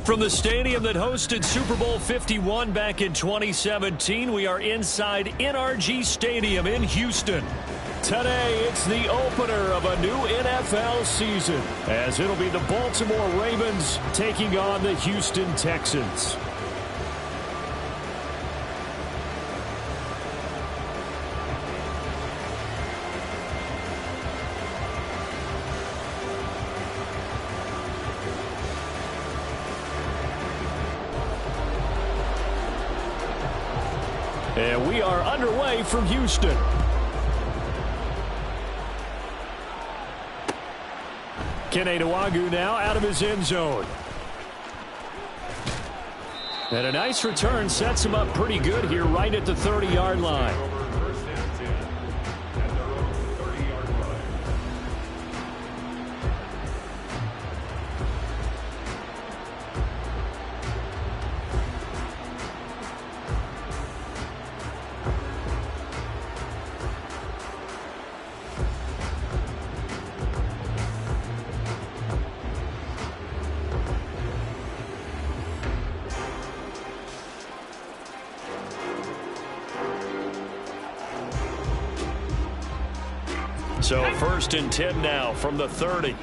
From the stadium that hosted Super Bowl 51 back in 2017, we are inside NRG Stadium in Houston. Today, it's the opener of a new NFL season, as it'll be the Baltimore Ravens taking on the Houston Texans. And we are underway from Houston. G.O.A.T now out of his end zone. And a nice return sets him up pretty good here right at the 30-yard line. So 1st and 10 now from the 30.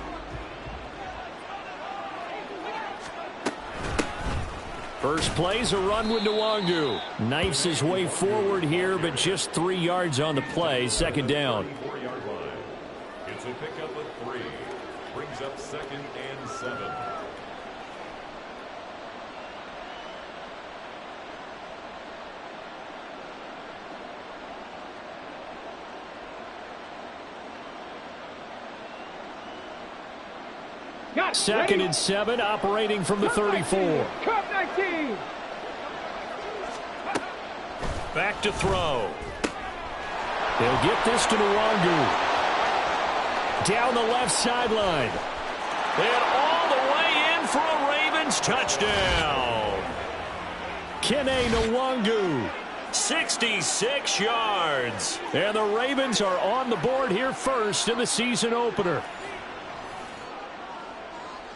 First play's a run with Nwangu. Knifes his way forward here, but just 3 yards on the play. Second down. It's a pickup of 3. Brings up 2nd and 7. Second and 7, operating from the 34. Back to throw. They'll get this to Nwangu. Down the left sideline. And all the way in for a Ravens touchdown. Kene Nwangu, 66 yards. And the Ravens are on the board here first in the season opener.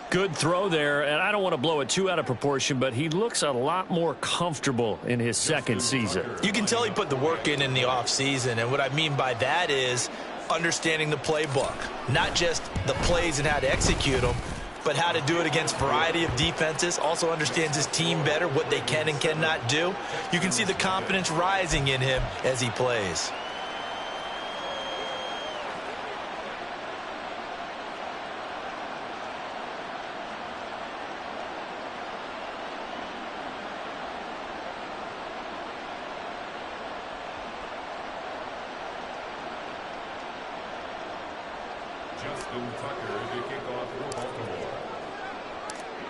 Good throw there, and I don't want to blow it too out of proportion, but he looks a lot more comfortable in his second season. You can tell he put the work in the offseason, and what I mean by that is understanding the playbook. Not just the plays and how to execute them, but how to do it against a variety of defenses. Also understands his team better, what they can and cannot do. You can see the confidence rising in him as he plays.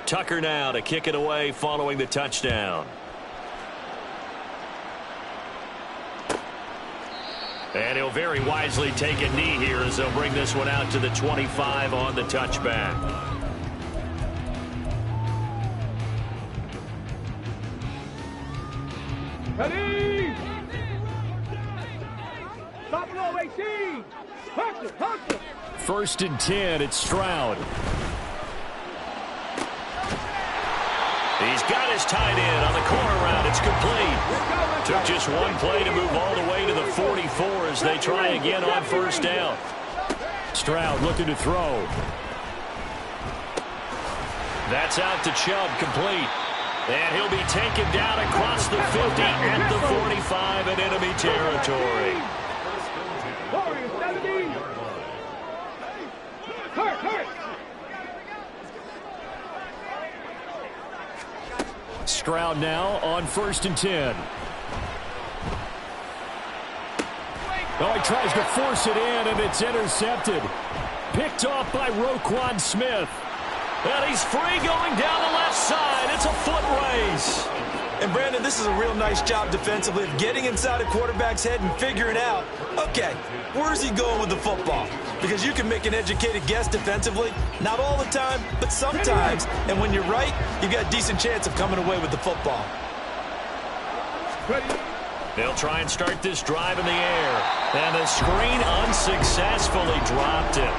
Tucker now to kick it away following the touchdown. And he'll very wisely take a knee here as they'll bring this one out to the 25 on the touchback. Ready! Stop it all, 18! Hustle! 1st and 10, it's Stroud. He's got his tight end on the corner route. It's complete. Took just one play to move all the way to the 44 as they try again on 1st down. Stroud looking to throw. That's out to Chubb, complete. And he'll be taken down across the 50 at the 45 in enemy territory. Stroud now on 1st and 10. Oh, he tries to force it in, and it's intercepted. Picked off by Roquan Smith. And he's free going down the left side. It's a foot race. And, Brandon, this is a real nice job defensively of getting inside a quarterback's head and figuring out, okay, where's he going with the football? Because you can make an educated guess defensively, not all the time, but sometimes. And when you're right, you've got a decent chance of coming away with the football. They'll try and start this drive in the air. And the screen unsuccessfully dropped it.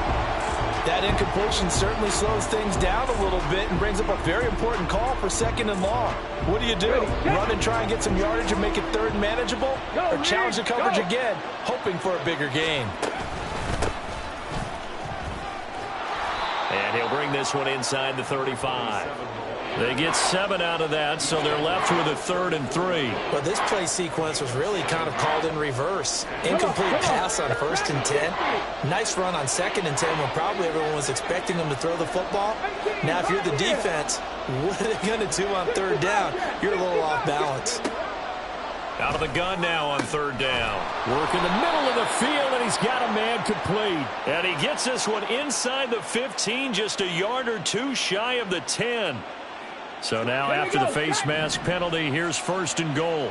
That incompletion certainly slows things down a little bit and brings up a very important call for 2nd and long. What do? Run and try and get some yardage and make it 3rd and manageable? Or challenge the coverage again, hoping for a bigger gain? And he'll bring this one inside the 35. They get 7 out of that, so they're left with a 3rd and 3. But this play sequence was really kind of called in reverse. Incomplete pass on 1st and 10. Nice run on 2nd and 10 when probably everyone was expecting them to throw the football. Now, if you're the defense, what are they going to do on 3rd down? You're a little off balance. Out of the gun now on 3rd down. Work in the middle of the field, and he's got a man complete. And he gets this one inside the 15, just a yard or 2 shy of the 10. So now after the face mask penalty, here's 1st and goal.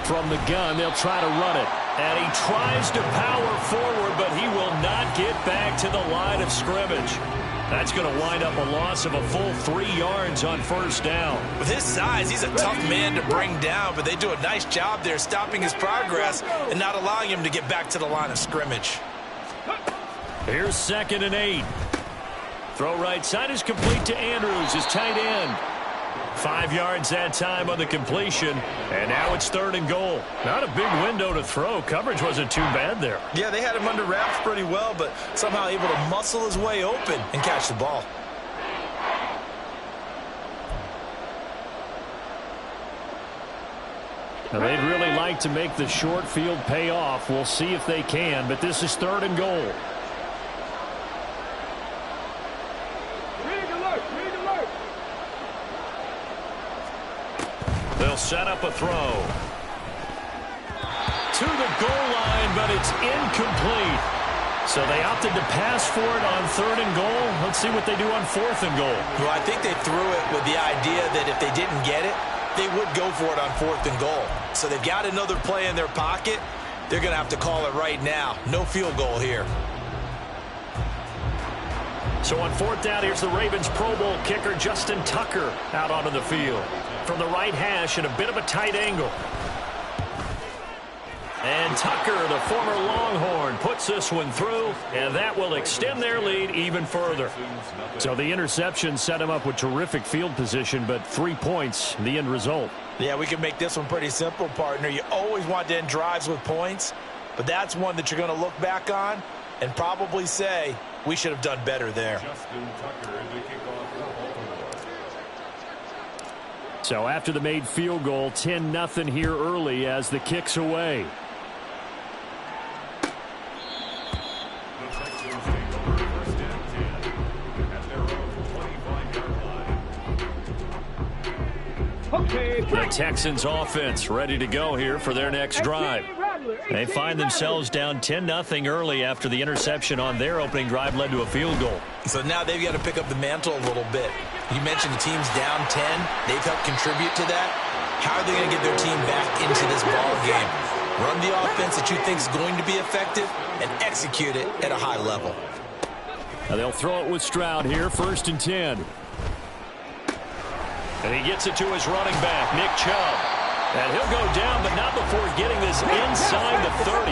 From the gun, they'll try to run it. And he tries to power forward, but he will not get back to the line of scrimmage. That's going to wind up a loss of a full 3 yards on 1st down. With his size, he's a tough man to bring down, but they do a nice job there stopping his progress and not allowing him to get back to the line of scrimmage. Here's 2nd and 8. Throw right side is complete to Andrews, his tight end. 5 yards that time on the completion, and now it's 3rd and goal. Not a big window to throw. Coverage wasn't too bad there. Yeah, they had him under wraps pretty well, but somehow able to muscle his way open and catch the ball. Now, they'd really like to make the short field pay off. We'll see if they can, but this is 3rd and goal. They'll set up a throw. To the goal line, but it's incomplete. So they opted to pass for it on 3rd and goal. Let's see what they do on 4th and goal. Well, I think they threw it with the idea that if they didn't get it, they would go for it on 4th and goal. So they've got another play in their pocket. They're going to have to call it right now. No field goal here. So on 4th down, here's the Ravens Pro Bowl kicker Justin Tucker out onto the field. From the right hash in a bit of a tight angle. And Tucker, the former Longhorn, puts this one through, and that will extend their lead even further. So the interception set him up with terrific field position, but 3 points, the end result. Yeah, we can make this one pretty simple, partner. You always want to end drives with points, but that's one that you're going to look back on and probably say, we should have done better there. Justin Tucker to kick off for Baltimore. So after the made field goal, 10-0 here early as the kick's away. The Texans take over 1st and 10 at their own 25-yard line. The Texans offense ready to go here for their next drive. They find themselves down 10-0 early after the interception on their opening drive led to a field goal. So now they've got to pick up the mantle a little bit. You mentioned the team's down 10. They've helped contribute to that. How are they going to get their team back into this ball game? Run the offense that you think is going to be effective and execute it at a high level. Now they'll throw it with Stroud here, 1st and 10. And he gets it to his running back, Nick Chubb. And he'll go down, but not before getting this inside the 30.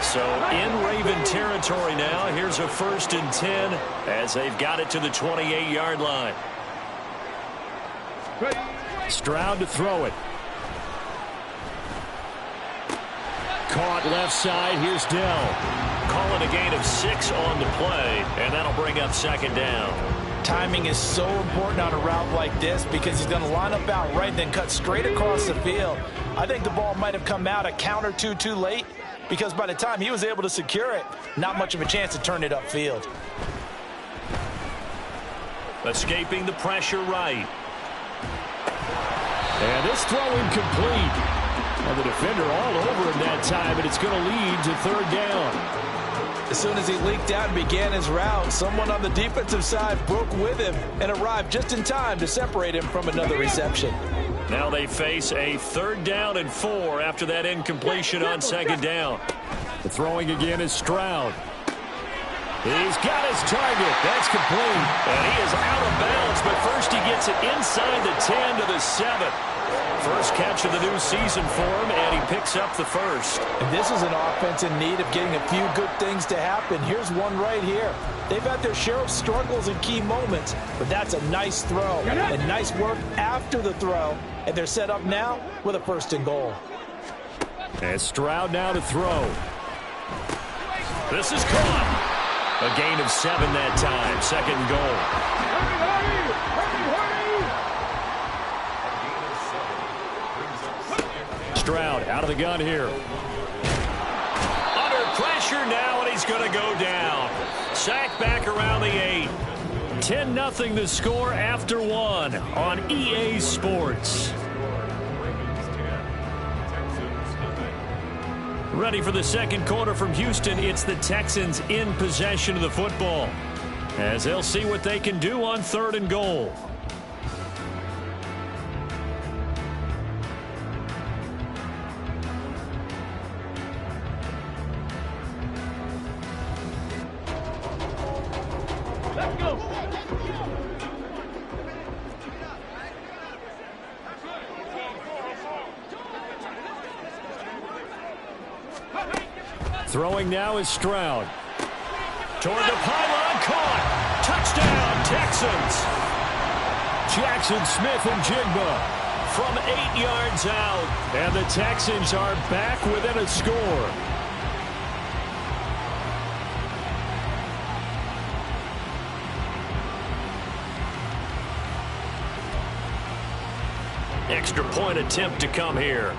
So in Raven territory now, here's a 1st and 10 as they've got it to the 28-yard line. Stroud to throw it. Caught left side. Here's Dell. Calling a gain of 6 on the play, and that'll bring up 2nd down. Timing is so important on a route like this because he's going to line up out right and then cut straight across the field. I think the ball might have come out a count or two too late because by the time he was able to secure it, not much of a chance to turn it upfield. Escaping the pressure right. And this throw incomplete. And the defender all over him that time, and it's going to lead to 3rd down. As soon as he leaked out and began his route, someone on the defensive side broke with him and arrived just in time to separate him from another reception. Now they face a 3rd down and 4 after that incompletion on 2nd down. The throwing again is Stroud. He's got his target. That's complete. And he is out of bounds, but first he gets it inside the 10 to the has 7. First catch of the new season for him, and he picks up the first. And this is an offense in need of getting a few good things to happen. Here's one right here. They've had their share of struggles in key moments, but that's a nice throw and nice work after the throw. And they're set up now with a 1st and goal. And Stroud now to throw. This is caught. A gain of 7 that time. 2nd and goal. Stroud out of the gun here. Under pressure now, and he's going to go down. Sacked back around the 8. 10-0 the score after 1 on EA Sports. Ready for the second quarter from Houston. It's the Texans in possession of the football, as they'll see what they can do on 3rd and goal. Throwing now is Stroud. Toward the pylon, caught. Touchdown, Texans. Jackson Smith and Jigba from 8 yards out. And the Texans are back within a score. Extra point attempt to come here.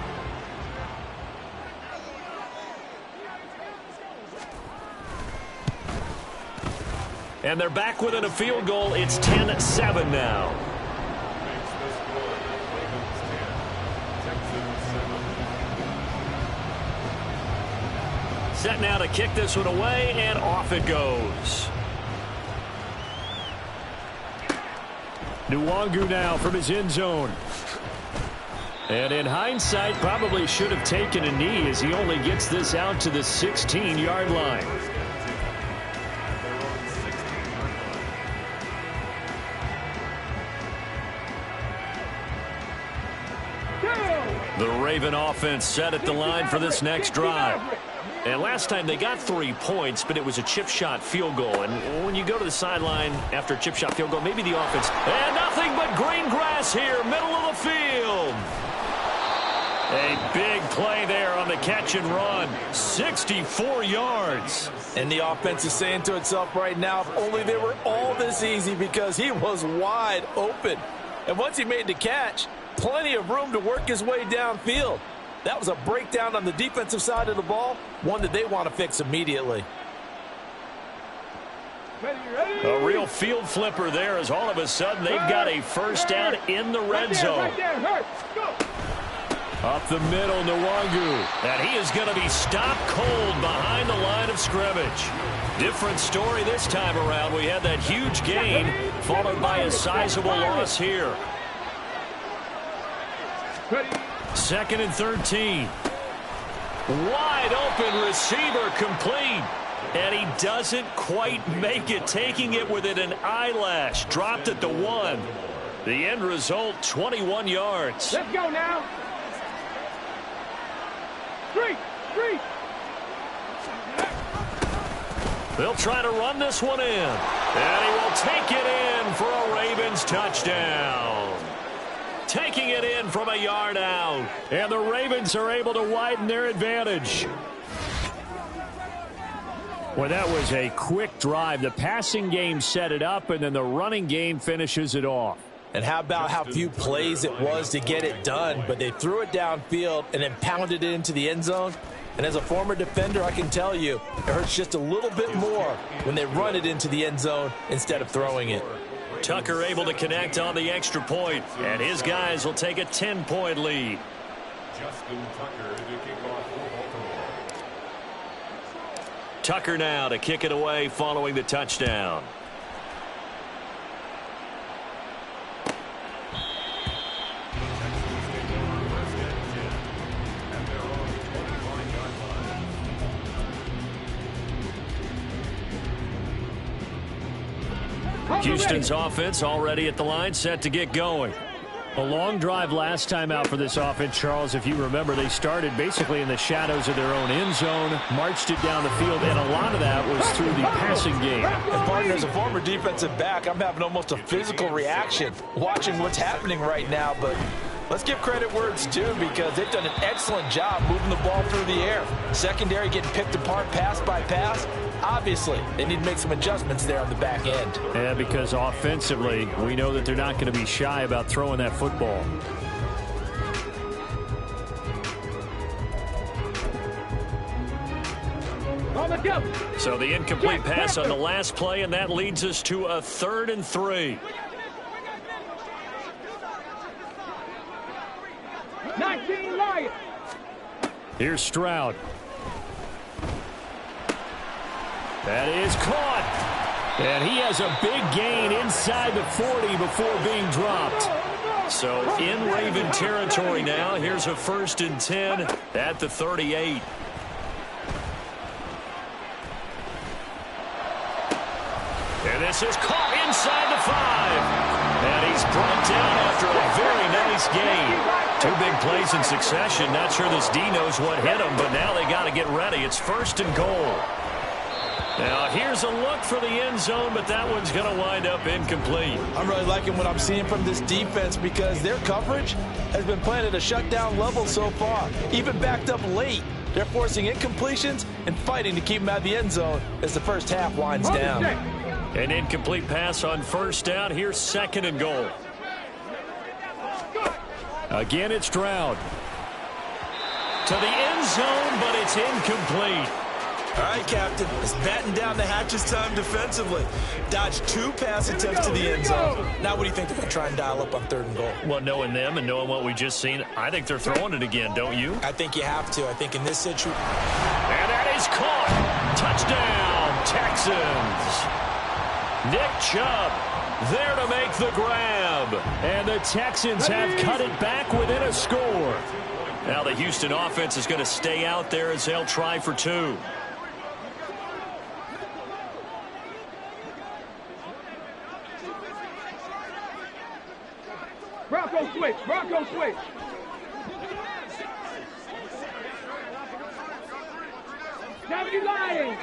And they're back within a field goal. It's 10-7 now. Set now to kick this one away, and off it goes. Nwangu now from his end zone. And in hindsight, probably should have taken a knee as he only gets this out to the 16-yard line. The Raven offense set at the line for this next drive. And last time they got 3 points, but it was a chip shot field goal. And when you go to the sideline after a chip shot field goal, maybe the offense, and nothing but green grass here, middle of the field. A big play there on the catch and run. 64 yards. And the offense is saying to itself right now, if only they were all this easy, because he was wide open. And once he made the catch, plenty of room to work his way downfield. That was a breakdown on the defensive side of the ball, one that they want to fix immediately. A real field flipper there, as all of a sudden they've got a first down in the red zone. Up the middle, Nwangu. And he is going to be stopped cold behind the line of scrimmage. Different story this time around. We had that huge gain, followed by a sizable loss here. 2nd and 13. Wide open receiver, complete. And he doesn't quite make it, taking it within an eyelash. Dropped at the 1. The end result, 21 yards. Let's go now. 3. They'll try to run this one in. And he will take it in for a Ravens touchdown. Taking it in from a yard out. And the Ravens are able to widen their advantage. Well, that was a quick drive. The passing game set it up, and then the running game finishes it off. And how about how few plays it was to get it done, but they threw it downfield and then pounded it into the end zone. And as a former defender, I can tell you, it hurts just a little bit more when they run it into the end zone instead of throwing it. Tucker able to connect on the extra point, and his guys will take a 10-point lead. Justin Tucker to kick off for Baltimore. Tucker now to kick it away following the touchdown. Houston's offense already at the line, set to get going. A long drive last time out for this offense, Charles. If you remember, they started basically in the shadows of their own end zone, marched it down the field, and a lot of that was through the passing game. And partner, as a former defensive back, I'm having almost a physical reaction watching what's happening right now. But let's give credit where it's due, because they've done an excellent job moving the ball through the air. Secondary getting picked apart pass by pass. Obviously, they need to make some adjustments there on the back end. Yeah, because offensively, we know that they're not going to be shy about throwing that football. So the incomplete pass on the last play, and that leads us to a 3rd and 3. 19 Lions. Here's Stroud. That is caught. And he has a big gain inside the 40 before being dropped. So in Raven territory now. Here's a 1st and 10 at the 38. And this is caught inside the 5. And he's brought down after a very nice gain. 2 big plays in succession. Not sure this D knows what hit him, but now they got to get ready. It's 1st and goal. Now, here's a look for the end zone, but that one's going to wind up incomplete. I'm really liking what I'm seeing from this defense, because their coverage has been playing at a shutdown level so far. Even backed up late, they're forcing incompletions and fighting to keep them out of the end zone as the first half winds down. An incomplete pass on 1st down. Here's 2nd and goal. Again, it's Stroud. To the end zone, but it's incomplete. All right, Captain, it's batten down the hatches time defensively. Dodged 2 pass attempts to the end zone. Now what do you think they're going to try and dial up on 3rd and goal? Well, knowing them and knowing what we just seen, I think they're throwing it again, don't you? I think you have to. I think in this situation. And that is caught. Touchdown, Texans. Nick Chubb there to make the grab. And the Texans have cut it back within a score. Now the Houston offense is going to stay out there as they'll try for 2. Bronco switch. Bronco switch. Lions.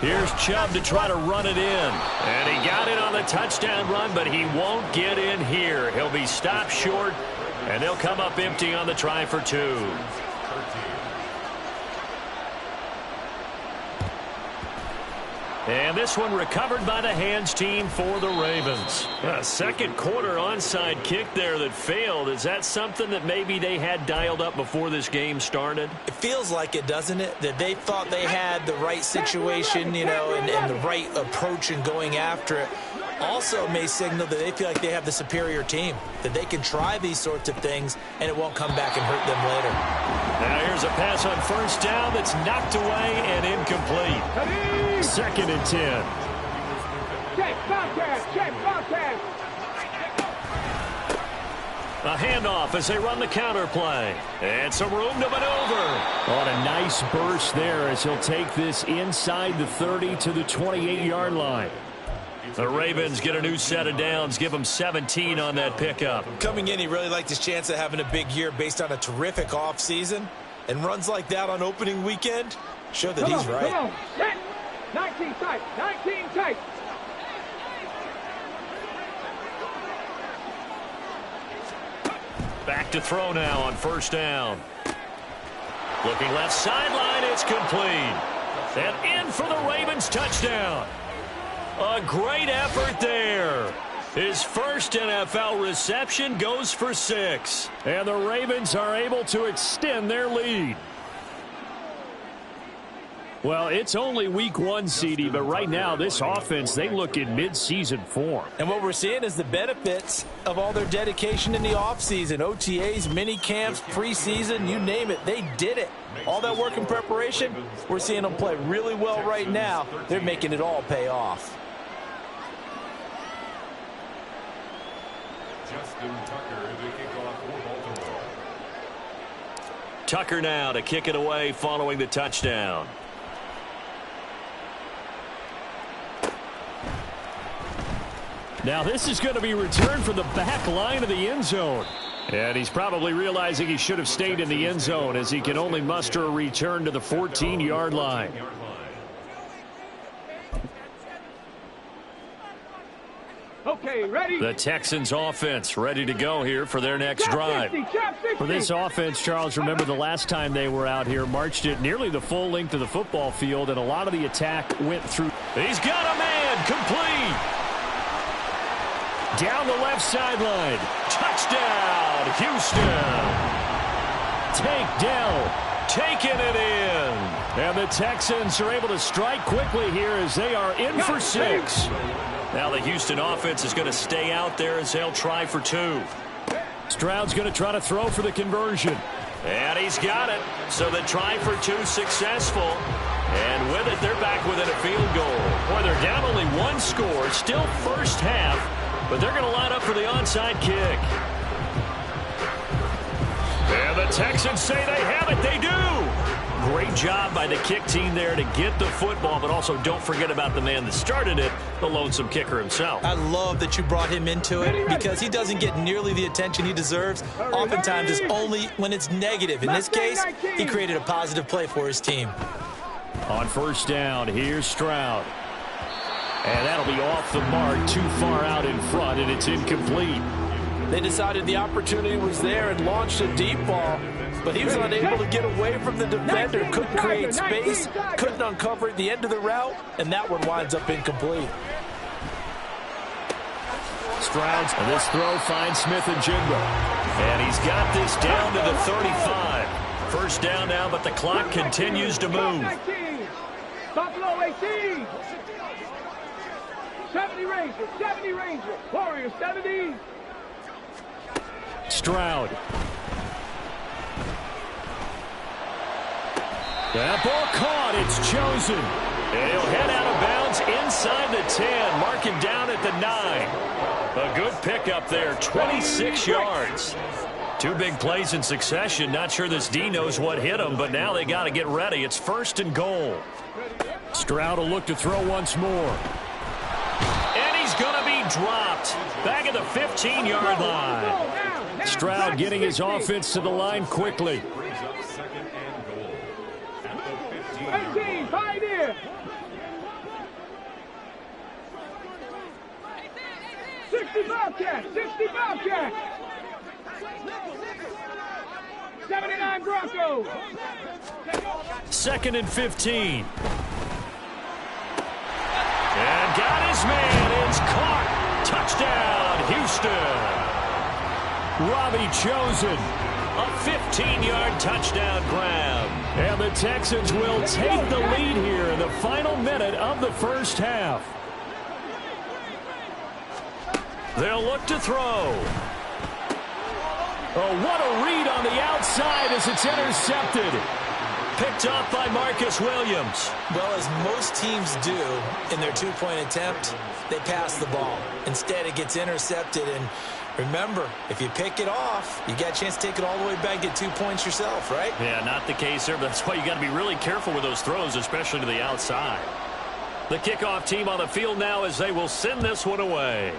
Here's Chubb to try to run it in. And he got it on the touchdown run, but he won't get in here. He'll be stopped short, and they'll come up empty on the try for 2. And this one recovered by the hands team for the Ravens. A 2nd quarter onside kick there that failed. Is that something that maybe they had dialed up before this game started? It feels like it, doesn't it? That they thought they had the right situation, you know, and the right approach in going after it. Also may signal that they feel like they have the superior team, that they can try these sorts of things and it won't come back and hurt them later. Now here's a pass on 1st down that's knocked away and incomplete. 2nd and 10. Check, Bobcat, check, Bobcat. A handoff as they run the counter play. And some room to maneuver. On a nice burst there as he'll take this inside the 30 to the 28-yard line. The Ravens get a new set of downs, give them 17 on that pickup. Coming in, he really liked his chance of having a big year based on a terrific offseason. And runs like that on opening weekend show that he's right. Come on, set. 19 tight, 19 tight. Back to throw now on 1st down. Looking left sideline, it's complete. And in for the Ravens touchdown. A great effort there. His first NFL reception goes for 6. And the Ravens are able to extend their lead. Well, it's only week 1, CD, but right now this offense, they look in mid-season form. And what we're seeing is the benefits of all their dedication in the offseason. OTAs, mini camps, preseason, you name it, they did it. All that work and preparation, we're seeing them play really well right now. They're making it all pay off. Tucker now to kick it away following the touchdown. Now this is going to be returned from the back line of the end zone. And he's probably realizing he should have stayed in the end zone as he can only muster a return to the 14-yard line. Okay, ready? The Texans offense ready to go here for their next drive. For this offense, Charles, remember the last time they were out here, marched it nearly the full length of the football field, and a lot of the attack went through. He's got a man complete. Down the left sideline. Touchdown, Houston. Tank Dell taking it in. And the Texans are able to strike quickly here as they are in for 6. Now the Houston offense is going to stay out there as they'll try for 2. Stroud's going to try to throw for the conversion. And he's got it. So the try for 2 successful. And with it, they're back within a field goal. Boy, they're down only 1 score. Still first half. But they're going to line up for the onside kick. And the Texans say they have it. They do. Great job by the kick team there to get the football, but also don't forget about the man that started it, the lonesome kicker himself. I love that you brought him into it because he doesn't get nearly the attention he deserves. Oftentimes it's only when it's negative. In this case, he created a positive play for his team. On first down, here's Stroud. And that'll be off the mark, too far out in front, and it's incomplete. They decided the opportunity was there and launched a deep ball, but he was unable to get away from the defender, couldn't create space, couldn't uncover the end of the route, and that one winds up incomplete. Stroud's, and this throw finds Smith and Jigba. And he's got this down to the 35. First down now, but the clock continues to move. Buffalo 18. 70 Ranger, Warriors 70. Stroud. That ball caught. It's chosen. And he'll head out of bounds inside the 10. Mark him down at the 9. A good pickup there, 26 yards. 2 big plays in succession. Not sure this D knows what hit him, but now they got to get ready. It's first and goal. Stroud will look to throw once more. And he's going to be dropped. Back at the 15-yard line. Stroud getting his offense to the line quickly. 18, Pioneer. 60 Bobcat, 79 Broncos. Second and 15. And got his man. It's caught. Touchdown, Houston. Robbie Chosen. A 15-yard touchdown grab. And the Texans will take the lead here in the final minute of the first half. They'll look to throw. Oh, what a read on the outside as it's intercepted. Picked up by Marcus Williams. Well, as most teams do in their 2-point attempt, they pass the ball. Instead, it gets intercepted. And remember, if you pick it off, you got a chance to take it all the way back, get 2 points yourself, right? Yeah, not the case there. But that's why you got to be really careful with those throws, especially to the outside. The kickoff team on the field now as they will send this one away.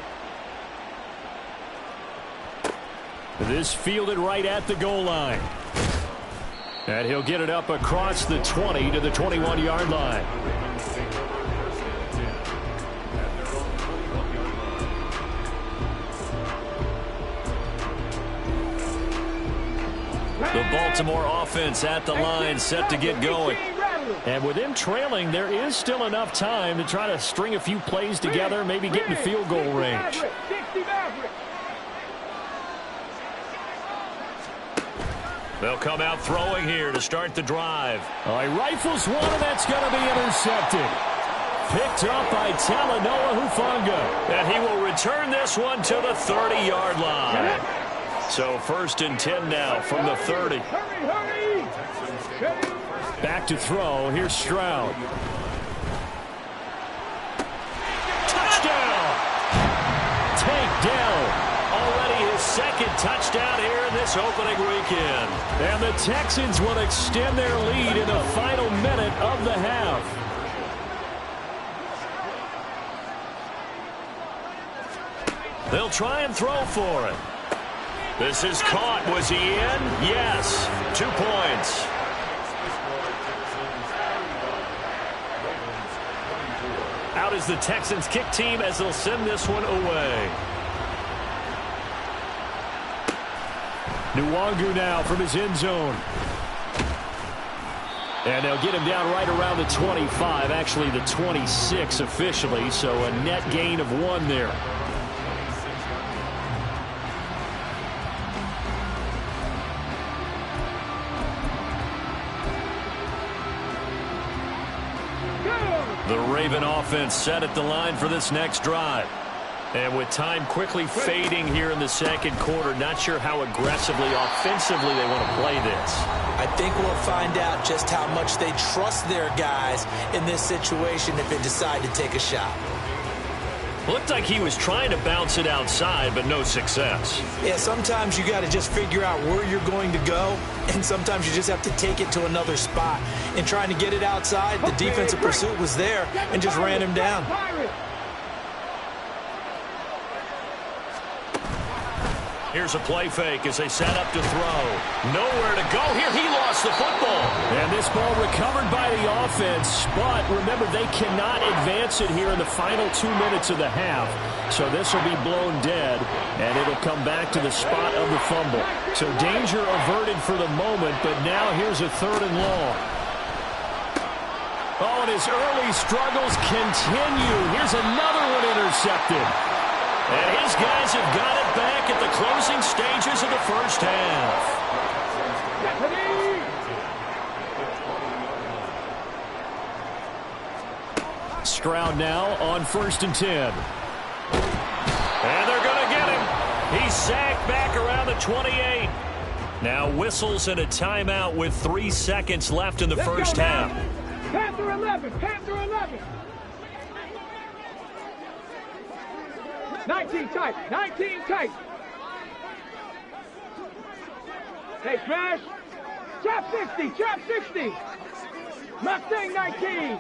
This fielded right at the goal line. And he'll get it up across the 20 to the 21-yard line. The Baltimore offense at the line set to get going. And with them trailing, there is still enough time to try to string a few plays together, maybe get in field goal range. They'll come out throwing here to start the drive. He rifles one, and that's going to be intercepted. Picked up by Talanoa Hufanga. And he will return this one to the 30-yard line. So first and 10 now from the 30. Back to throw. Here's Stroud. Touchdown! Tank Dell. Already his second touchdown here in this opening weekend. And the Texans will extend their lead in the final minute of the half. They'll try and throw for it. This is caught. Was he in? Yes. 2 points. Out is the Texans kick team as they'll send this one away. Nwangu now from his end zone. And they'll get him down right around the 25, actually the 26 officially, so a net gain of 1 there. The Raven offense set at the line for this next drive. And with time quickly fading here in the second quarter, not sure how aggressively, offensively they want to play this. I think we'll find out just how much they trust their guys in this situation if they decide to take a shot. Looked like he was trying to bounce it outside, but no success. Yeah, sometimes you got to just figure out where you're going to go, and sometimes you just have to take it to another spot. In trying to get it outside, the defensive pursuit was there and just ran him down. Here's a play fake as they set up to throw. Nowhere to go here. He lost the football. And this ball recovered by the offense. But remember, they cannot advance it here in the final 2 minutes of the half. So this will be blown dead, and it'll come back to the spot of the fumble. So danger averted for the moment, but now here's a 3rd and long. Oh, and his early struggles continue. Here's another one intercepted. And his guys have got it back at the closing stages of the first half. Stroud now on 1st and 10. And they're going to get him. He's sacked back around the 28. Now whistles and a timeout with 3 seconds left in the first half. Panther 11, Panther 11. 19 tight, 19 tight. Hey, Smash. Chop 60, chop 60. Mustang 19.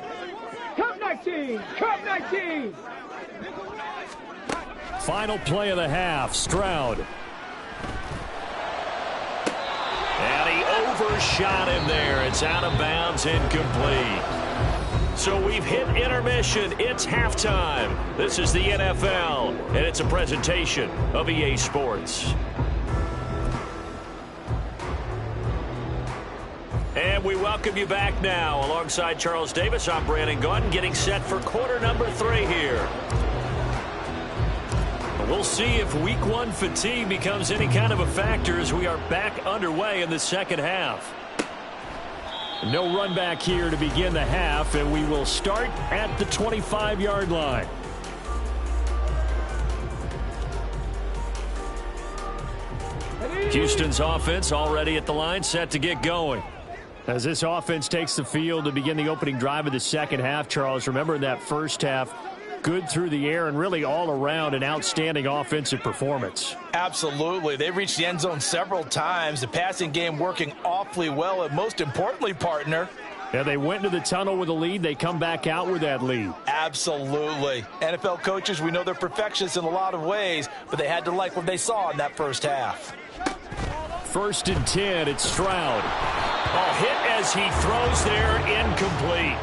Cup 19, Cup 19. Final play of the half, Stroud. And he overshot him there. It's out of bounds, incomplete. So we've hit intermission. It's halftime. This is the NFL, and it's a presentation of EA Sports. And we welcome you back now. Alongside Charles Davis, I'm Brandon Gaudin, getting set for quarter number 3 here. We'll see if week 1 fatigue becomes any kind of a factor as we are back underway in the second half. No run back here to begin the half, and we will start at the 25-yard line. Houston's offense already at the line, set to get going. As this offense takes the field to begin the opening drive of the second half, Charles, remember in that first half, good through the air and really all around an outstanding offensive performance. Absolutely. They reached the end zone several times. The passing game working awfully well, and most importantly, partner, yeah, they went into the tunnel with a lead. They come back out with that lead. Absolutely. NFL coaches, we know they're perfectionists in a lot of ways, but they had to like what they saw in that first half. 1st and 10, it's Stroud. A hit as he throws there, incomplete.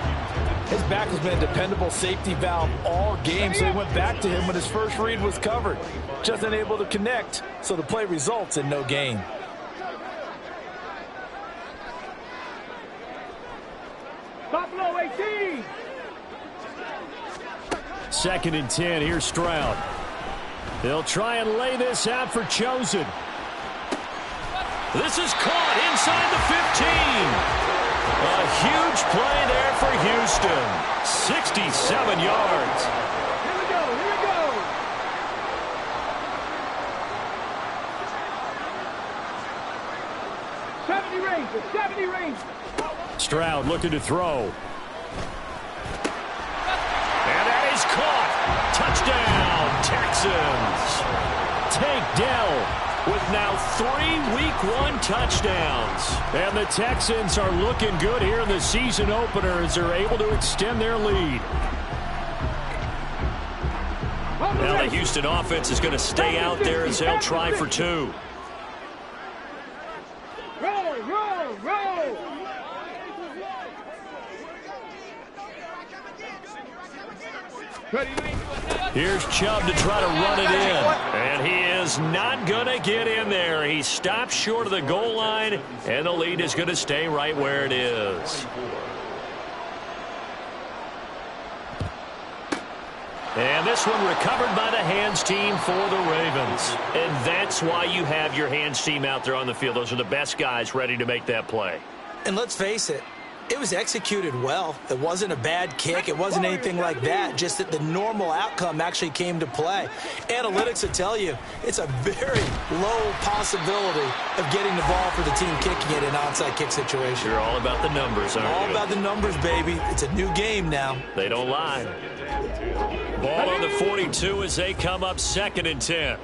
His back has been a dependable safety valve all game, so he went back to him when his first read was covered. Just unable to connect, so the play results in no gain. Buffalo 18. 2nd and 10, here's Stroud. They'll try and lay this out for Chosen. This is caught inside the 15. A huge play there for Houston. 67 yards. Here we go, here we go. '70 range. Stroud looking to throw. And that is caught. Touchdown, Texans. Tank Dell with now 3 Week 1 touchdowns. And the Texans are looking good here in the season opener as they're able to extend their lead. Now the Houston offense is going to stay out there as they'll try for two. Roll, roll, roll. Here's Chubb to try to run it in. And he is not going to get in there. He stops short of the goal line, and the lead is going to stay right where it is. And this one recovered by the hands team for the Ravens. And that's why you have your hands team out there on the field. Those are the best guys ready to make that play. And let's face it, it was executed well. It wasn't a bad kick. It wasn't anything like that. Just that the normal outcome actually came to play. Analytics will tell you it's a very low possibility of getting the ball for the team kicking it in an onside kick situation. You're all about the numbers, aren't you? All about the numbers, baby. It's a new game now. They don't lie. Ball on the 42 as they come up 2nd and 10.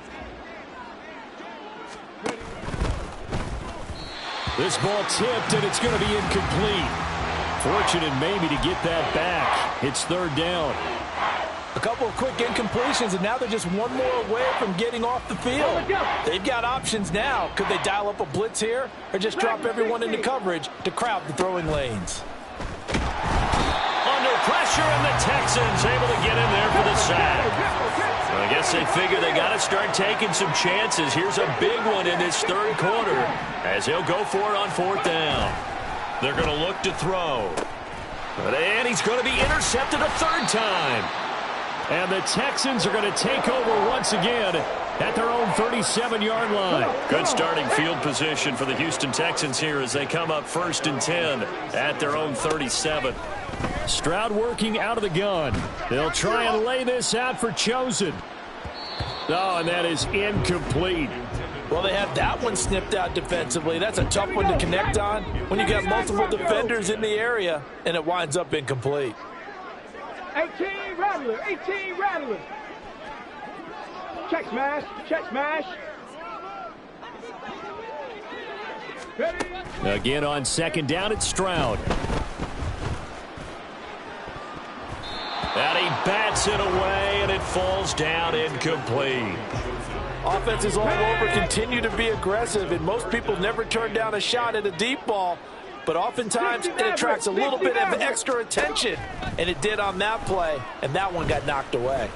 This ball tipped, and it's going to be incomplete. Fortunate maybe to get that back. It's 3rd down. A couple of quick incompletions, and now they're just one more away from getting off the field. They've got options now. Could they dial up a blitz here or just drop everyone into coverage to crowd the throwing lanes? Under pressure, and the Texans able to get in there for the sack. Well, I guess they figure they got to start taking some chances. Here's a big one in this 3rd quarter as they'll go for it on 4th down. They're going to look to throw. And he's going to be intercepted a 3rd time. And the Texans are going to take over once again at their own 37-yard line. Good starting field position for the Houston Texans here as they come up 1st and 10 at their own 37. Stroud working out of the gun. They'll try and lay this out for Chosen. Oh, and that is incomplete. Well, they have that one snipped out defensively. That's a tough one to connect on when you got multiple defenders in the area, and it winds up incomplete. 18 Rattler, 18 Rattler. Check smash, check smash. Again on 2nd down, it's Stroud. And he bats it away, and it falls down incomplete. Offenses all over continue to be aggressive, and most people never turn down a shot at a deep ball. But oftentimes it attracts a little bit of extra attention, and it did on that play, and that one got knocked away.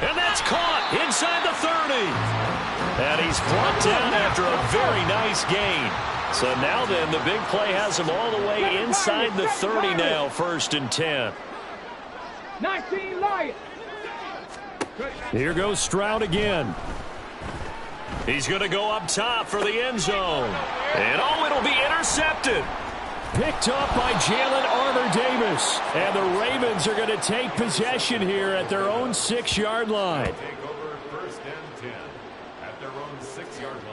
And that's caught inside the 30. And he's brought down after a very nice gain. So now then, the big play has him all the way inside the 30 now, 1st and 10. 19 Lions. Here goes Stroud again. He's going to go up top for the end zone. And oh, it'll be intercepted. Picked up by Jalen Armour-Davis. And the Ravens are going to take possession here at their own 6-yard line. Take over 1st and 10 at their own 6-yard line.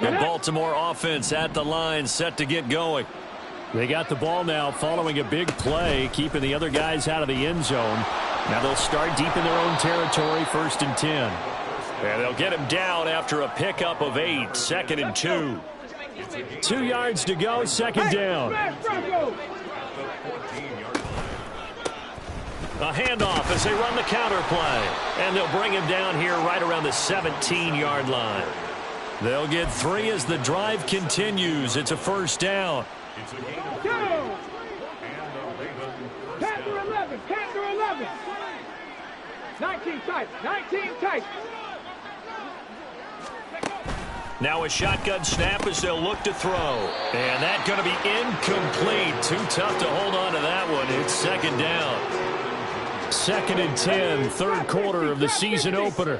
The Baltimore offense at the line, set to get going. They got the ball now following a big play, keeping the other guys out of the end zone. Now they'll start deep in their own territory, 1st and 10. And they'll get him down after a pickup of 8, 2nd and 2. 2 yards to go, 2nd down. A handoff as they run the counter play. And they'll bring him down here right around the 17-yard line. They'll get 3 as the drive continues. It's a 1st down. It's a gain of 3. And the Ravens first down. 11, 11. 19 tight, 19 tight. Now a shotgun snap as they'll look to throw. And that's going to be incomplete. Too tough to hold on to that one. It's 2nd down. 2nd and 10, 3rd quarter of the season opener.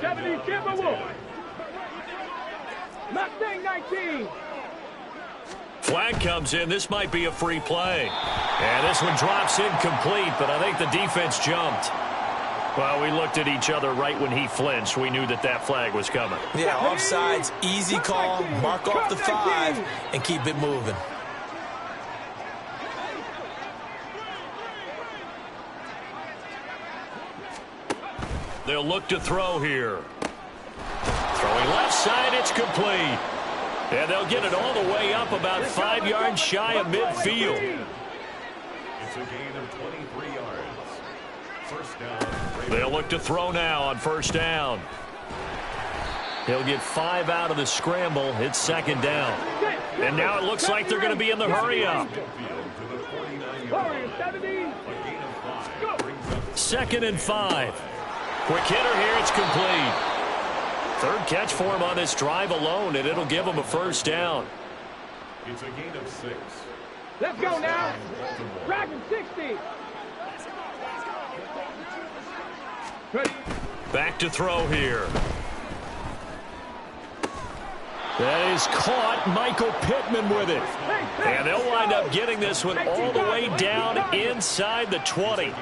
Mustang 19. Flag comes in. This might be a free play. And this one drops incomplete, but I think the defense jumped. Well, we looked at each other right when he flinched. We knew that that flag was coming. Yeah, offsides, easy call, mark off the 5, and keep it moving. They'll look to throw here. Throwing left side, it's complete. And they'll get it all the way up about 5 yards shy of midfield. It's a gain of 23 yards. First down. They'll look to throw now on first down. He'll get 5 out of the scramble. It's second down. And now it looks like they're going to be in the hurry-up. Second and 5. Quick hitter here. It's complete. Third catch for him on this drive alone, and it'll give him a first down. It's a gain of 6. Let's go now. Dragon 60. Ready. Back to throw here. That is caught. Michael Pittman with it. And they'll wind up getting this one all the way down inside the 20.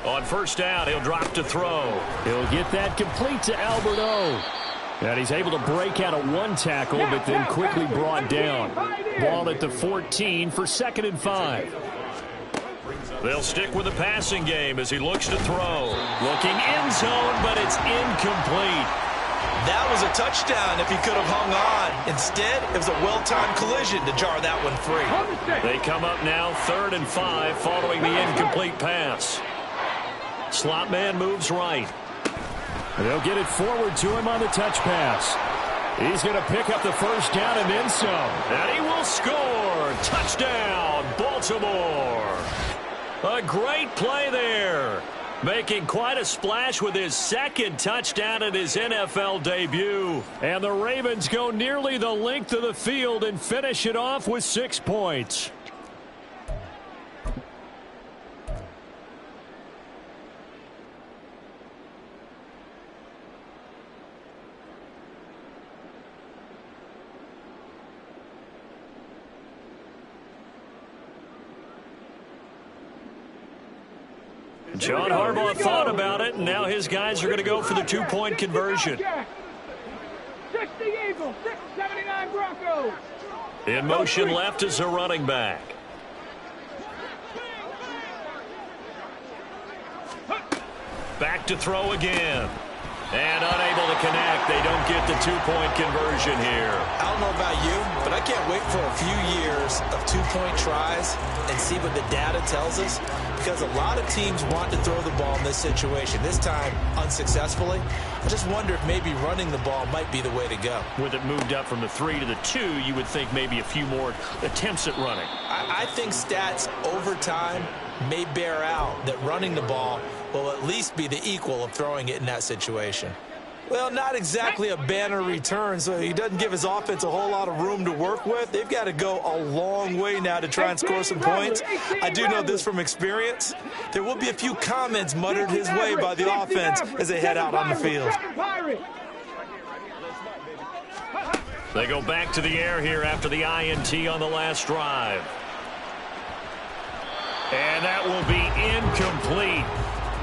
On first down, he'll drop to throw. He'll get that complete to Albert O. And he's able to break out of one tackle, but then quickly brought down. Ball at the 14 for second and 5. They'll stick with the passing game as he looks to throw. Looking end zone, but it's incomplete. That was a touchdown if he could have hung on. Instead, it was a well-timed collision to jar that one free. They come up now, 3rd and 5, following the incomplete pass. Slot man moves right. They'll get it forward to him on the touch pass. He's going to pick up the first down and then some. And he will score. Touchdown, Baltimore. A great play there. Making quite a splash with his second touchdown in his NFL debut. And the Ravens go nearly the length of the field and finish it off with 6 points. John Harbaugh thought about it, and now his guys are going to go for the 2-point conversion. 60 Eagles, 79 Broncos. In motion left is a running back. Back to throw again. And unable to connect. They don't get the 2-point conversion here. I don't know about you, but I can't wait for a few years of 2-point tries and see what the data tells us, because a lot of teams want to throw the ball in this situation. This time, unsuccessfully. I just wonder if maybe running the ball might be the way to go. With it moved up from the 3 to the 2, you would think maybe a few more attempts at running. I think stats over time may bear out that running the ball will at least be the equal of throwing it in that situation. Well, not exactly a banner return, so he doesn't give his offense a whole lot of room to work with. They've got to go a long way now to try and score some points. I do know this from experience. There will be a few comments muttered his way by the offense as they head out on the field. They go back to the air here after the INT on the last drive. And that will be incomplete.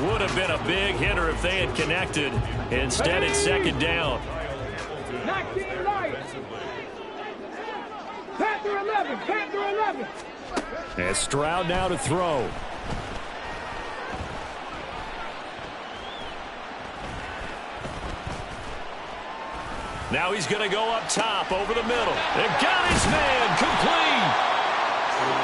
Would have been a big hitter if they had connected. Instead, it's second down. 19 Lions. Panther 11. Panther 11. And Stroud now to throw. Now he's going to go up top over the middle. And got his man complete.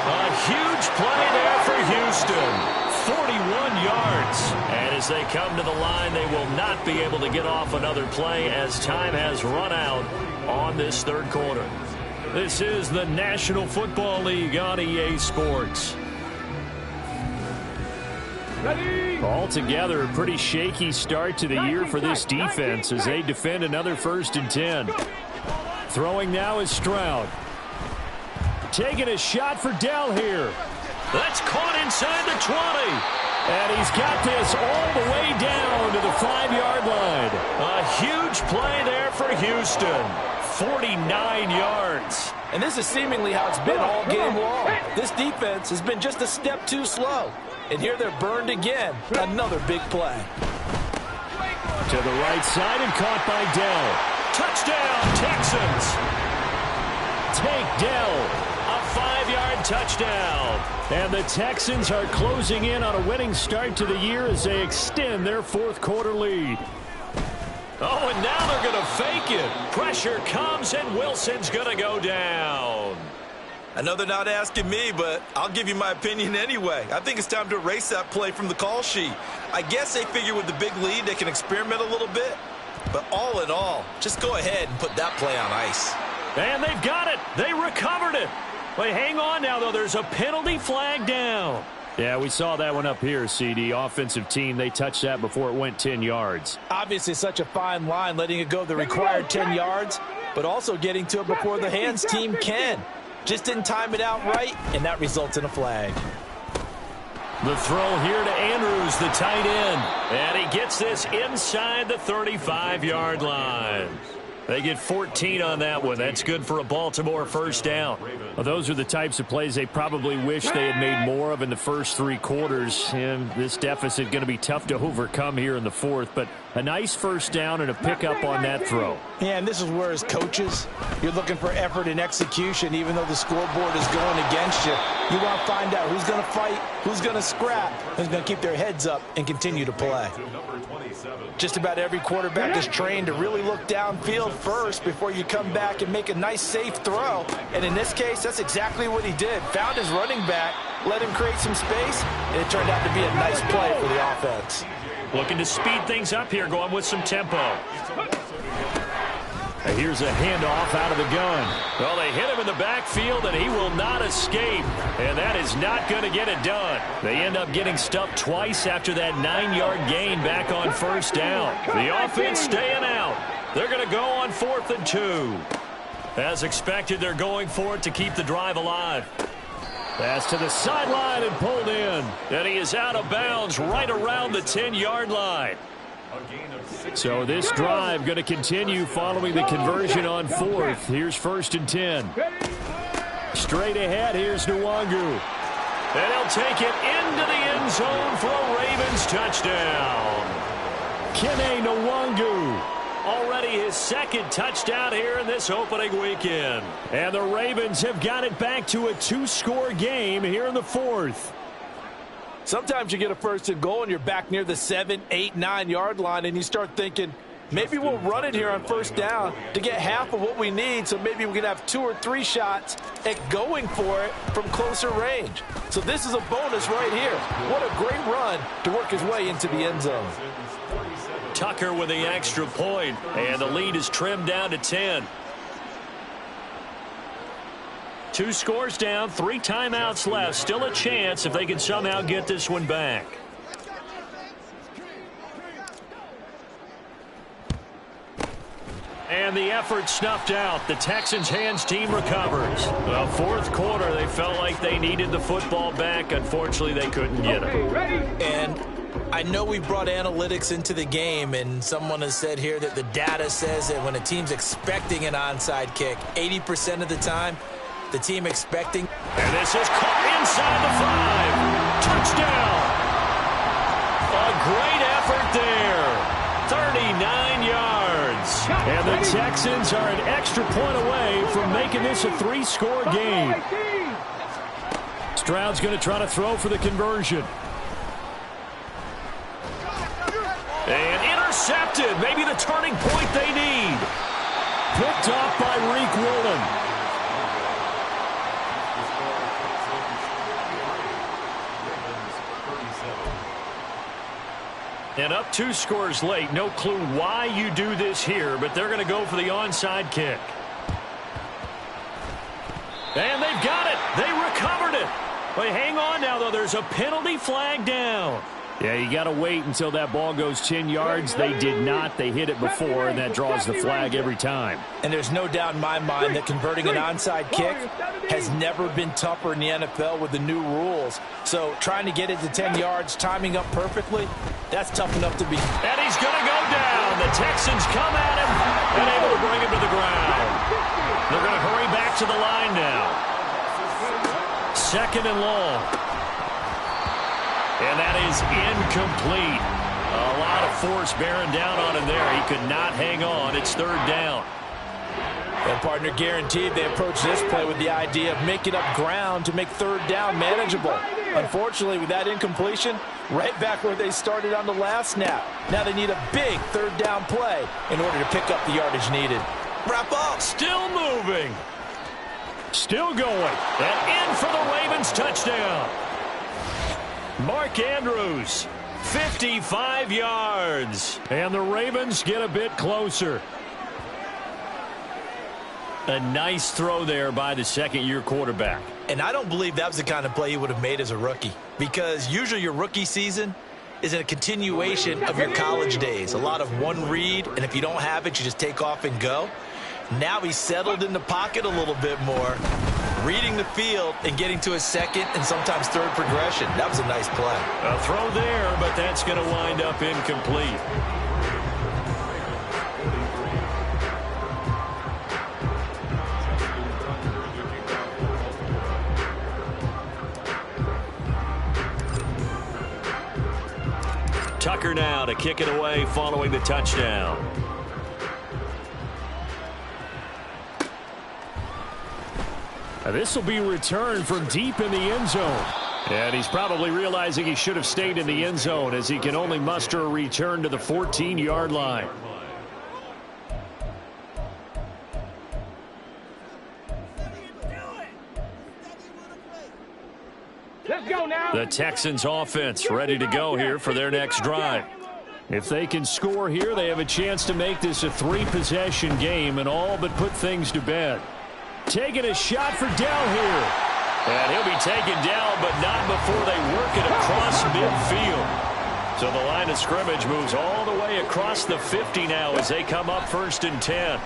A huge play there for Houston. 41 yards. And as they come to the line, they will not be able to get off another play as time has run out on this third quarter. This is the National Football League on EA Sports. Altogether, a pretty shaky start to the year for this defense as they defend another 1st and 10. Throwing now is Stroud. Taking a shot for Dell here. That's caught inside the 20. And he's got this all the way down to the 5-yard line. A huge play there for Houston. 49 yards. And this is seemingly how it's been all game long. This defense has been just a step too slow. And here they're burned again. Another big play. To the right side and caught by Dell. Touchdown, Texans. Take Dell. A 5-yard touchdown. And the Texans are closing in on a winning start to the year as they extend their 4th quarter lead. Oh, and now they're going to fake it. Pressure comes, and Wilson's going to go down. I know they're not asking me, but I'll give you my opinion anyway. I think it's time to erase that play from the call sheet. I guess they figure with the big lead they can experiment a little bit. But all in all, just go ahead and put that play on ice. And they've got it. They recovered it. But hang on now, though. There's a penalty flag down. Yeah, we saw that one up here, CD. Offensive team, they touched that before it went 10 yards. Obviously such a fine line, letting it go the required 10 yards, but also getting to it before the hands team can. Just didn't time it out right, and that results in a flag. The throw here to Andrews, the tight end. And he gets this inside the 35-yard line. They get 14 on that one. That's good for a Baltimore first down. Well, those are the types of plays they probably wish they had made more of in the first 3 quarters. And this deficit going to be tough to overcome here in the fourth. But a nice first down and a pickup on that throw. Yeah, and this is where, as coaches, you're looking for effort and execution. Even though the scoreboard is going against you, you want to find out who's going to fight, who's going to scrap, who's going to keep their heads up and continue to play. Just about every quarterback is trained to really look downfield first before you come back and make a nice, safe throw. And in this case, that's exactly what he did. Found his running back, let him create some space, and it turned out to be a nice play for the offense. Looking to speed things up here, going with some tempo. And here's a handoff out of the gun. Well, they hit him in the backfield, and he will not escape. And that is not going to get it done. They end up getting stuffed twice after that 9-yard gain back on first down. The offense staying out. They're going to go on 4th and 2. As expected, they're going for it to keep the drive alive. Pass to the sideline and pulled in. And he is out of bounds right around the 10-yard line. So this drive going to continue following the conversion on 4th. Here's 1st and 10. Straight ahead, here's Nwangu. And he'll take it into the end zone for a Ravens touchdown. Kene Nwangu. Already his 2nd touchdown here in this opening weekend. And the Ravens have got it back to a 2-score game here in the 4th. Sometimes you get a 1st and goal and you're back near the 7, 8, 9-yard line, and you start thinking, maybe we'll run it here on 1st down to get half of what we need, so maybe we can have 2 or 3 shots at going for it from closer range. So this is a bonus right here. What a great run to work his way into the end zone. Tucker with the extra point, and the lead is trimmed down to 10. 2 scores down, 3 timeouts left. Still a chance if they can somehow get this one back. And the effort snuffed out. The Texans' hands team recovers. The 4th quarter, they felt like they needed the football back. Unfortunately, they couldn't get it. And I know we brought analytics into the game, and someone has said here that the data says that when a team's expecting an onside kick, 80% of the time, the team expecting. And this is caught inside the 5. Touchdown. A great effort there. 39 yards. And the Texans are an extra point away from making this a 3-score game. Stroud's going to try to throw for the conversion. And intercepted. Maybe the turning point they need. Picked off by Reek Woolen. And up 2 scores late. No clue why you do this here, but they're going to go for the onside kick. And they've got it. They recovered it. But hang on now, though. There's a penalty flag down. Yeah, you got to wait until that ball goes 10 yards. They did not. They hit it before, and that draws the flag every time. And there's no doubt in my mind that converting an onside kick has never been tougher in the NFL with the new rules. So trying to get it to 10 yards, timing up perfectly, that's tough enough to be. And he's going to go down. The Texans come at him and able to bring him to the ground. They're going to hurry back to the line now. 2nd and long. And that is incomplete. A lot of force bearing down on him there. He could not hang on. It's 3rd down. And partner, guaranteed they approach this play with the idea of making up ground to make 3rd down manageable. Unfortunately, with that incompletion, right back where they started on the last snap. Now they need a big 3rd down play in order to pick up the yardage needed. Wrap up. Still moving. Still going. And in for the Ravens touchdown. Mark Andrews, 55 yards. And the Ravens get a bit closer. A nice throw there by the second-year quarterback. And I don't believe that was the kind of play he would have made as a rookie, because usually your rookie season is a continuation of your college days. A lot of one read, and if you don't have it, you just take off and go. Now he's settled in the pocket a little bit more, reading the field and getting to his second and sometimes third progression. That was a nice play. A throw there, but that's going to wind up incomplete. Tucker now to kick it away following the touchdown. This will be returned from deep in the end zone. And he's probably realizing he should have stayed in the end zone as he can only muster a return to the 14-yard line. Let's go now. The Texans offense ready to go here for their next drive. If they can score here, they have a chance to make this a 3-possession game and all but put things to bed. Taking a shot for Dell here. And he'll be taken down, but not before they work it across midfield. So the line of scrimmage moves all the way across the 50 now as they come up 1st and 10.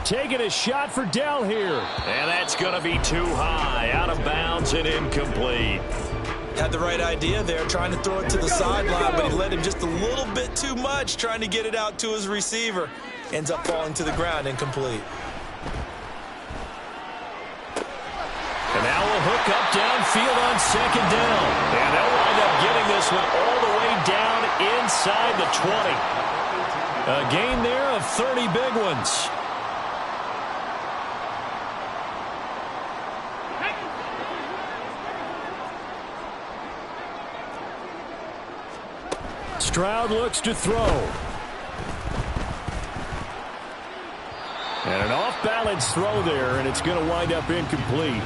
Taking a shot for Dell here. And that's going to be too high. Out of bounds and incomplete. Had the right idea there, trying to throw it to the sideline, but he let him just a little bit too much, trying to get it out to his receiver. Ends up falling to the ground, incomplete. And now we'll hook up downfield on 2nd down. And they'll wind up getting this one all the way down inside the 20. A gain there of 30 big ones. Stroud looks to throw. And an off-balance throw there, and it's going to wind up incomplete.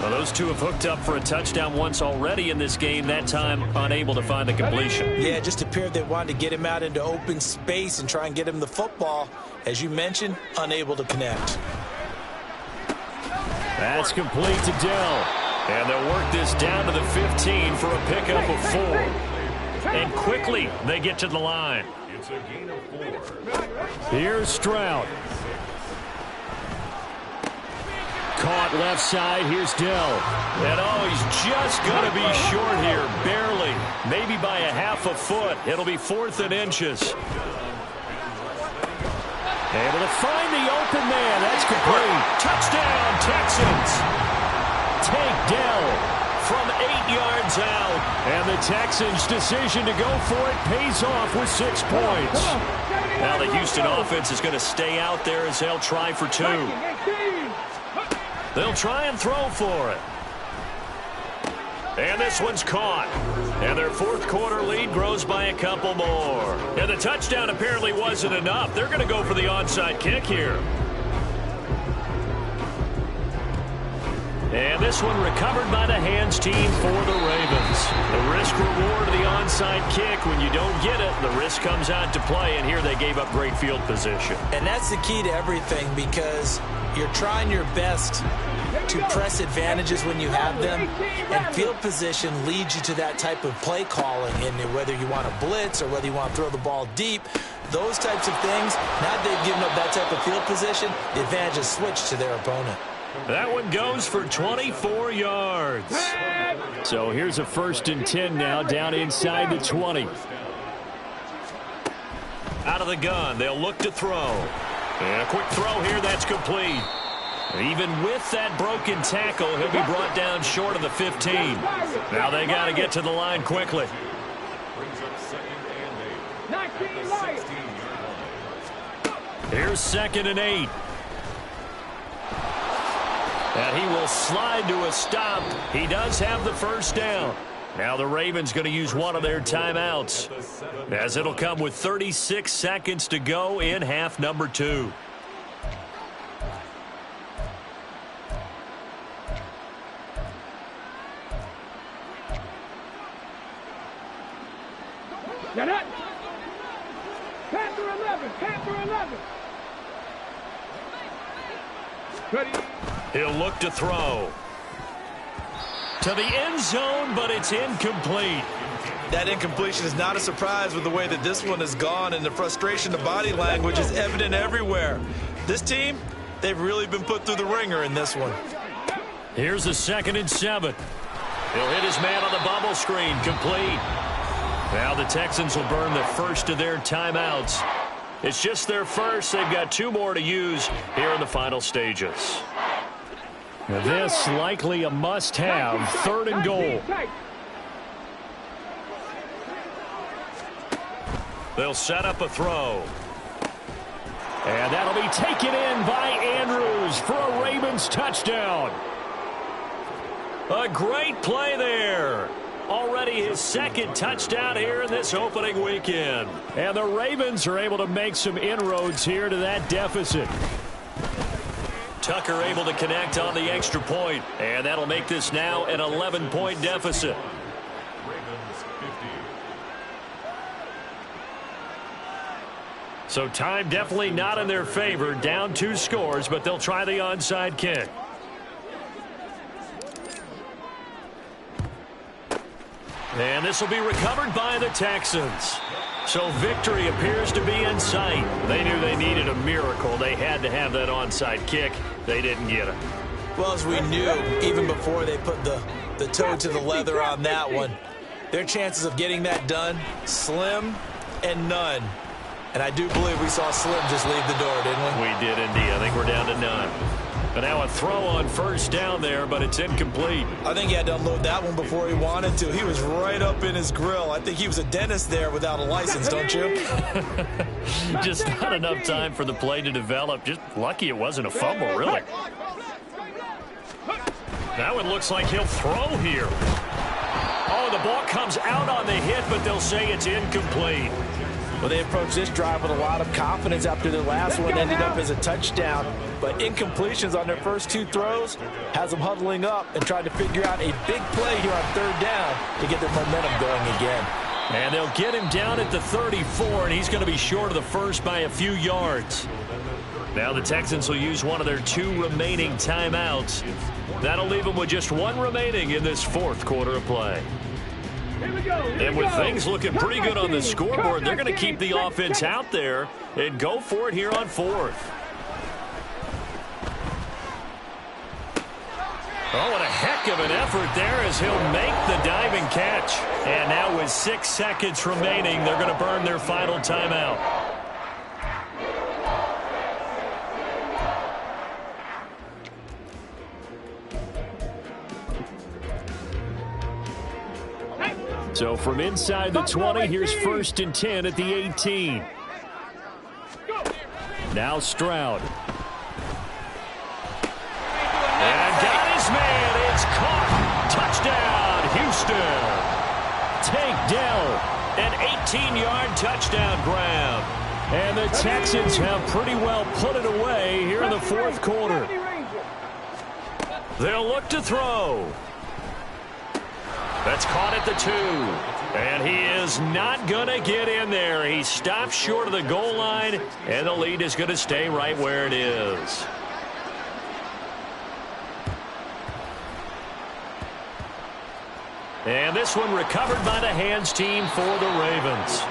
Well, those two have hooked up for a touchdown once already in this game, that time unable to find the completion. Yeah, it just appeared they wanted to get him out into open space and try and get him the football. As you mentioned, unable to connect. That's complete to Dell. And they'll work this down to the 15 for a pickup of 4. And quickly, they get to the line. It's a gain of 4. Here's Stroud. Caught left side. Here's Dell. And he's just going to be short here. Barely. Maybe by a half a foot. It'll be 4th and inches. Able to find the open man. That's complete. Touchdown, Texans. Take Dell from 8 yards out. And the Texans' decision to go for it pays off with 6 points. Now the Houston offense is going to stay out there as they'll try for 2. They'll try and throw for it. And this one's caught. And their 4th quarter lead grows by a couple more. And the touchdown apparently wasn't enough. They're going to go for the onside kick here. And this one recovered by the hands team for the Ravens. The risk-reward of the onside kick. When you don't get it, the risk comes out to play, and here they gave up great field position. And that's the key to everything, because you're trying your best to press advantages when you have them, and field position leads you to that type of play calling, and whether you want to blitz or whether you want to throw the ball deep, those types of things, now that they've given up that type of field position, the advantage is switched to their opponent. That one goes for 24 yards. So here's a 1st and 10 now, down inside the 20. Out of the gun, they'll look to throw. And a quick throw here, that's complete. Even with that broken tackle, he'll be brought down short of the 15. Now they got to get to the line quickly. Here's 2nd and 8. And he will slide to a stop. He does have the 1st down. Now the Ravens going to use one of their timeouts, as it'll come with 36 seconds to go in half number 2. Now that. Panther 11. Panther 11. Ready. He'll look to throw. To the end zone, but it's incomplete. That incompletion is not a surprise with the way that this one has gone, and the frustration, the body language is evident everywhere. This team, they've really been put through the ringer in this one. Here's a 2nd and 7. He'll hit his man on the bubble screen, complete. Now the Texans will burn the first of their timeouts. It's just their first. They've got 2 more to use here in the final stages. This likely a must-have, 3rd and goal. They'll set up a throw. And that'll be taken in by Andrews for a Ravens touchdown. A great play there. Already his 2nd touchdown here in this opening weekend. And the Ravens are able to make some inroads here to that deficit. Tucker able to connect on the extra point, and that'll make this now an 11-point deficit. Ravens 50. So time definitely not in their favor. Down 2 scores, but they'll try the onside kick. And this will be recovered by the Texans. So victory appears to be in sight. They knew they needed a miracle. They had to have that onside kick. They didn't get it. Well, as we knew, even before they put the toe to the leather on that one, their chances of getting that done, slim and none. And I do believe we saw Slim just leave the door, didn't we? We did indeed. I think we're down to none. But now a throw on 1st down there, but it's incomplete. I think he had to unload that one before he wanted to. He was right up in his grill. I think he was a dentist there without a license, don't you? Just not enough time for the play to develop. Just lucky it wasn't a fumble, really. That one looks like he'll throw here. Oh, the ball comes out on the hit, but they'll say it's incomplete. Well, they approached this drive with a lot of confidence after their last one ended up as a touchdown. But incompletions on their first 2 throws has them huddling up and trying to figure out a big play here on 3rd down to get their momentum going again. And they'll get him down at the 34, and he's going to be short of the first by a few yards. Now the Texans will use one of their 2 remaining timeouts. That'll leave them with just 1 remaining in this 4th quarter of play. And with things looking pretty good on the scoreboard, they're going to keep the offense out there and go for it here on 4th. Oh, what a heck of an effort there as he'll make the diving catch. And now with 6 seconds remaining, they're going to burn their final timeout. So from inside the 20, here's 1st and 10 at the 18. Now Stroud. And got his man. It's caught. Touchdown, Houston. Tank Dell. An 18-yard touchdown grab. And the Texans have pretty well put it away here in the 4th quarter. They'll look to throw. That's caught at the 2. And he is not going to get in there. He stopped short of the goal line, and the lead is going to stay right where it is. And this one recovered by the hands team for the Ravens.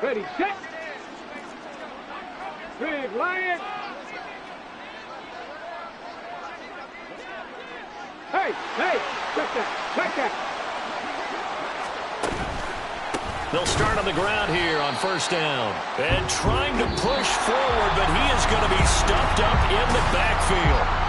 Ready, set. Big Lion. Hey, check that. They'll start on the ground here on 1st down. And trying to push forward, but he is going to be stuffed up in the backfield.